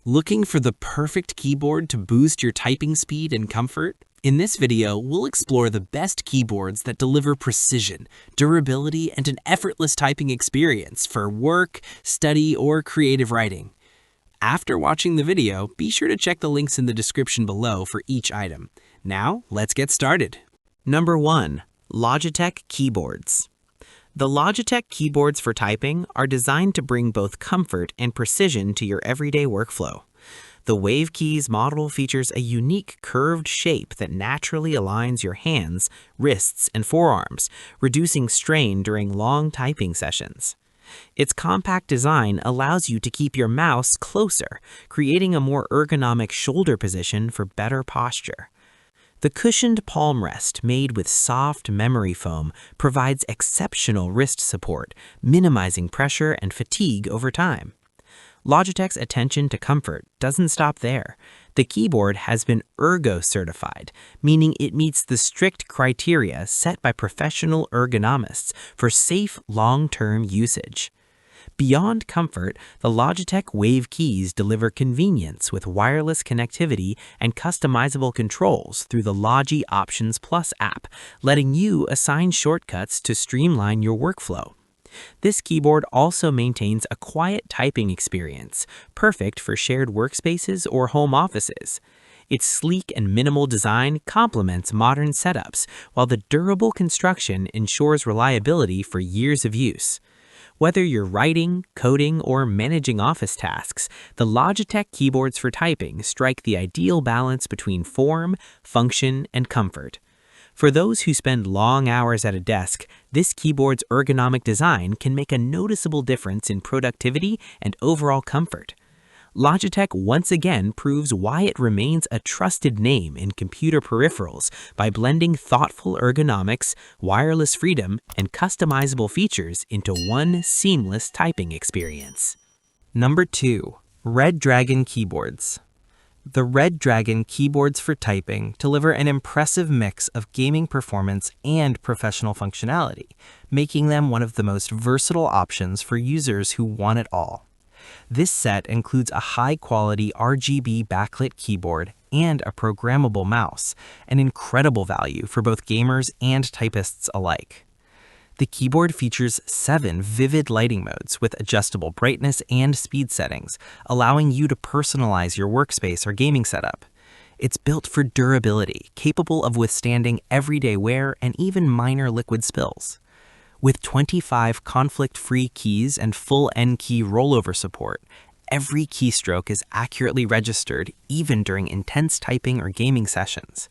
Looking for the perfect keyboard to boost your typing speed and comfort? In this video, we'll explore the best keyboards that deliver precision, durability, and an effortless typing experience for work, study, or creative writing. After watching the video, be sure to check the links in the description below for each item. Now, let's get started. Number 1. Logitech Keyboards. The Logitech keyboards for typing are designed to bring both comfort and precision to your everyday workflow. The Wave Keys model features a unique curved shape that naturally aligns your hands, wrists, and forearms, reducing strain during long typing sessions. Its compact design allows you to keep your mouse closer, creating a more ergonomic shoulder position for better posture. The cushioned palm rest made with soft memory foam provides exceptional wrist support, minimizing pressure and fatigue over time. Logitech's attention to comfort doesn't stop there. The keyboard has been Ergo certified, meaning it meets the strict criteria set by professional ergonomists for safe long-term usage. Beyond comfort, the Logitech Wave Keys deliver convenience with wireless connectivity and customizable controls through the Logi Options Plus app, letting you assign shortcuts to streamline your workflow. This keyboard also maintains a quiet typing experience, perfect for shared workspaces or home offices. Its sleek and minimal design complements modern setups, while the durable construction ensures reliability for years of use. Whether you're writing, coding, or managing office tasks, the Logitech keyboards for typing strike the ideal balance between form, function, and comfort. For those who spend long hours at a desk, this keyboard's ergonomic design can make a noticeable difference in productivity and overall comfort. Logitech once again proves why it remains a trusted name in computer peripherals by blending thoughtful ergonomics, wireless freedom, and customizable features into one seamless typing experience. Number 2. Redragon Keyboards. The Redragon Keyboards for typing deliver an impressive mix of gaming performance and professional functionality, making them one of the most versatile options for users who want it all. This set includes a high-quality RGB backlit keyboard and a programmable mouse, an incredible value for both gamers and typists alike. The keyboard features 7 vivid lighting modes with adjustable brightness and speed settings, allowing you to personalize your workspace or gaming setup. It's built for durability, capable of withstanding everyday wear and even minor liquid spills. With 25 conflict-free keys and full N-key rollover support, every keystroke is accurately registered even during intense typing or gaming sessions.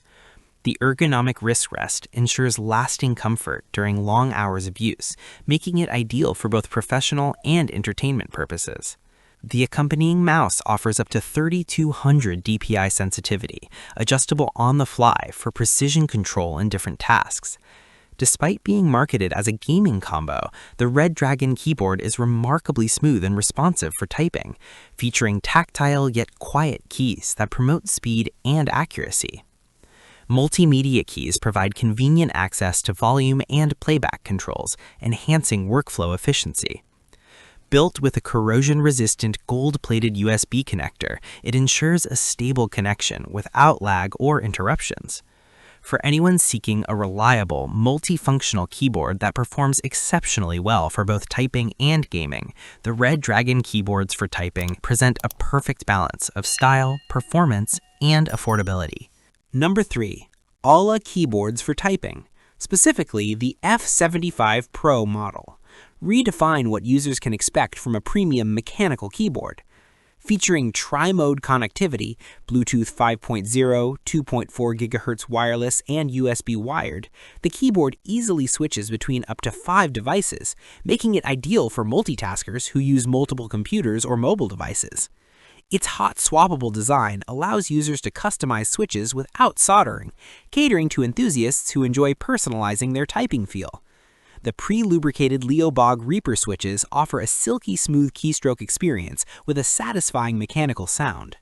The ergonomic wrist rest ensures lasting comfort during long hours of use, making it ideal for both professional and entertainment purposes. The accompanying mouse offers up to 3200 DPI sensitivity, adjustable on the fly for precision control in different tasks. Despite being marketed as a gaming combo, the Redragon keyboard is remarkably smooth and responsive for typing, featuring tactile yet quiet keys that promote speed and accuracy. Multimedia keys provide convenient access to volume and playback controls, enhancing workflow efficiency. Built with a corrosion-resistant gold-plated USB connector, it ensures a stable connection without lag or interruptions. For anyone seeking a reliable, multifunctional keyboard that performs exceptionally well for both typing and gaming, the Redragon keyboards for typing present a perfect balance of style, performance, and affordability. Number 3. AULA Keyboards for typing, specifically the F75 Pro model. Redefine what users can expect from a premium mechanical keyboard. Featuring tri-mode connectivity, Bluetooth 5.0, 2.4 GHz wireless, and USB wired, the keyboard easily switches between up to 5 devices, making it ideal for multitaskers who use multiple computers or mobile devices. Its hot swappable design allows users to customize switches without soldering, catering to enthusiasts who enjoy personalizing their typing feel. The pre-lubricated Leobog Reaper switches offer a silky smooth keystroke experience with a satisfying mechanical sound.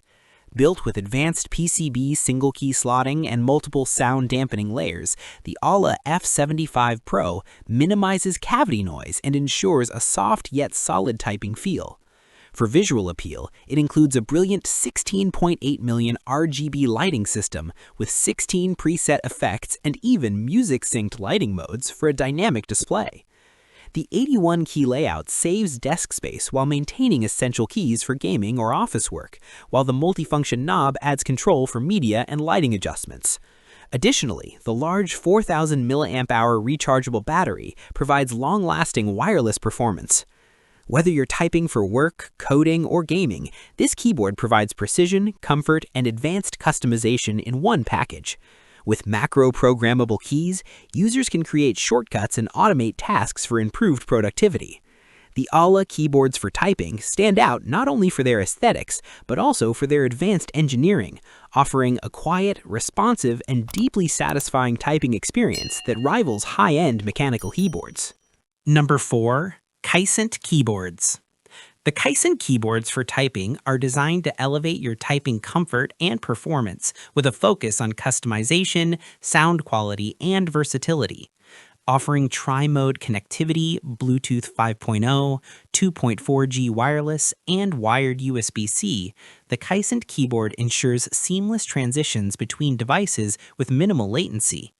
Built with advanced PCB single-key slotting and multiple sound dampening layers, the AULA F75 Pro minimizes cavity noise and ensures a soft yet solid typing feel. For visual appeal, it includes a brilliant 16.8 million RGB lighting system with 16 preset effects and even music-synced lighting modes for a dynamic display. The 81-key layout saves desk space while maintaining essential keys for gaming or office work, while the multifunction knob adds control for media and lighting adjustments. Additionally, the large 4,000 mAh rechargeable battery provides long-lasting wireless performance. Whether you're typing for work, coding, or gaming, this keyboard provides precision, comfort, and advanced customization in one package. With macro-programmable keys, users can create shortcuts and automate tasks for improved productivity. The AULA Keyboards for typing stand out not only for their aesthetics, but also for their advanced engineering, offering a quiet, responsive, and deeply satisfying typing experience that rivals high-end mechanical keyboards. Number 4. Kisnt Keyboards. The Kisnt keyboards for typing are designed to elevate your typing comfort and performance with a focus on customization, sound quality, and versatility. Offering tri-mode connectivity, Bluetooth 5.0, 2.4G wireless, and wired USB-C, the Kisnt keyboard ensures seamless transitions between devices with minimal latency.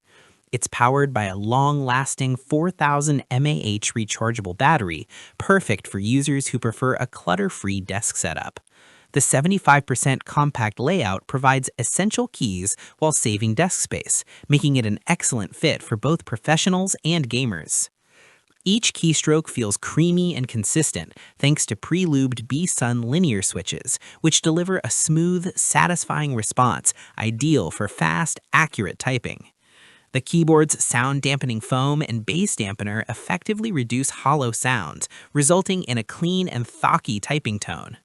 It's powered by a long-lasting 4,000 mAh rechargeable battery, perfect for users who prefer a clutter-free desk setup. The 75% compact layout provides essential keys while saving desk space, making it an excellent fit for both professionals and gamers. Each keystroke feels creamy and consistent thanks to pre-lubed B-Sun linear switches, which deliver a smooth, satisfying response, ideal for fast, accurate typing. The keyboard's sound-dampening foam and bass dampener effectively reduce hollow sounds, resulting in a clean and thoughtful typing tone.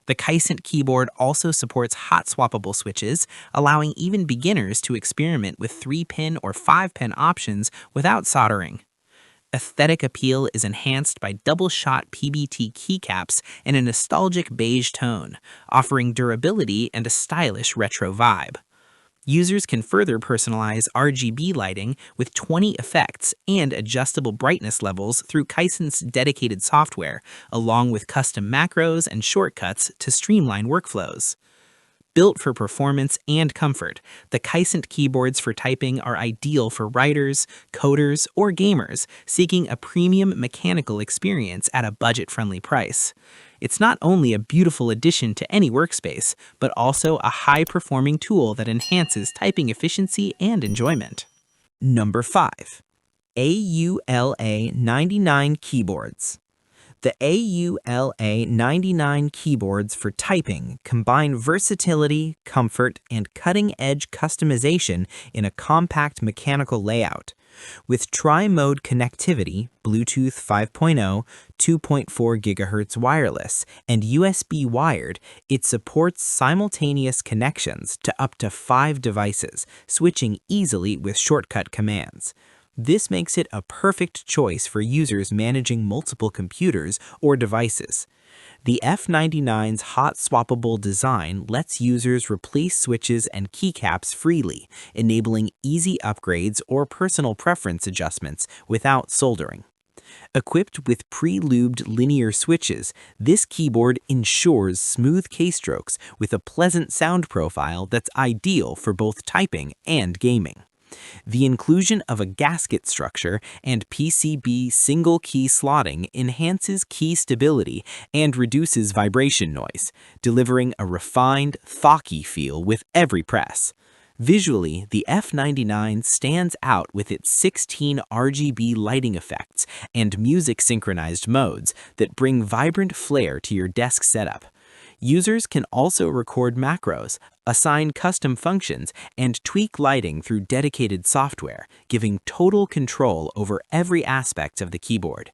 The Kisnt keyboard also supports hot-swappable switches, allowing even beginners to experiment with 3-pin or 5-pin options without soldering. Aesthetic appeal is enhanced by double-shot PBT keycaps in a nostalgic beige tone, offering durability and a stylish retro vibe. Users can further personalize RGB lighting with 20 effects and adjustable brightness levels through Kistnt's dedicated software, along with custom macros and shortcuts to streamline workflows. Built for performance and comfort, the Kisnt keyboards for typing are ideal for writers, coders, or gamers seeking a premium mechanical experience at a budget-friendly price. It's not only a beautiful addition to any workspace, but also a high-performing tool that enhances typing efficiency and enjoyment. Number 5. AULA 99 Keyboards. The AULA 99 keyboards for typing combine versatility, comfort, and cutting-edge customization in a compact mechanical layout. With tri-mode connectivity, Bluetooth 5.0, 2.4 GHz wireless, and USB wired, it supports simultaneous connections to up to 5 devices, switching easily with shortcut commands. This makes it a perfect choice for users managing multiple computers or devices. The F99's hot-swappable design lets users replace switches and keycaps freely, enabling easy upgrades or personal preference adjustments without soldering. Equipped with pre-lubed linear switches, this keyboard ensures smooth keystrokes with a pleasant sound profile that's ideal for both typing and gaming. The inclusion of a gasket structure and PCB single-key slotting enhances key stability and reduces vibration noise, delivering a refined, thoughtful feel with every press. Visually, the F99 stands out with its 16 RGB lighting effects and music-synchronized modes that bring vibrant flair to your desk setup. Users can also record macros, assign custom functions, and tweak lighting through dedicated software, giving total control over every aspect of the keyboard.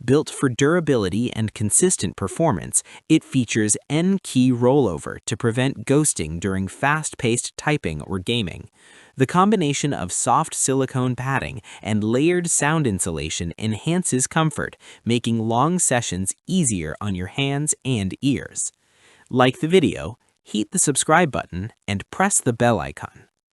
Built for durability and consistent performance, it features N-key rollover to prevent ghosting during fast-paced typing or gaming. The combination of soft silicone padding and layered sound insulation enhances comfort, making long sessions easier on your hands and ears. Like the video, hit the subscribe button, and press the bell icon.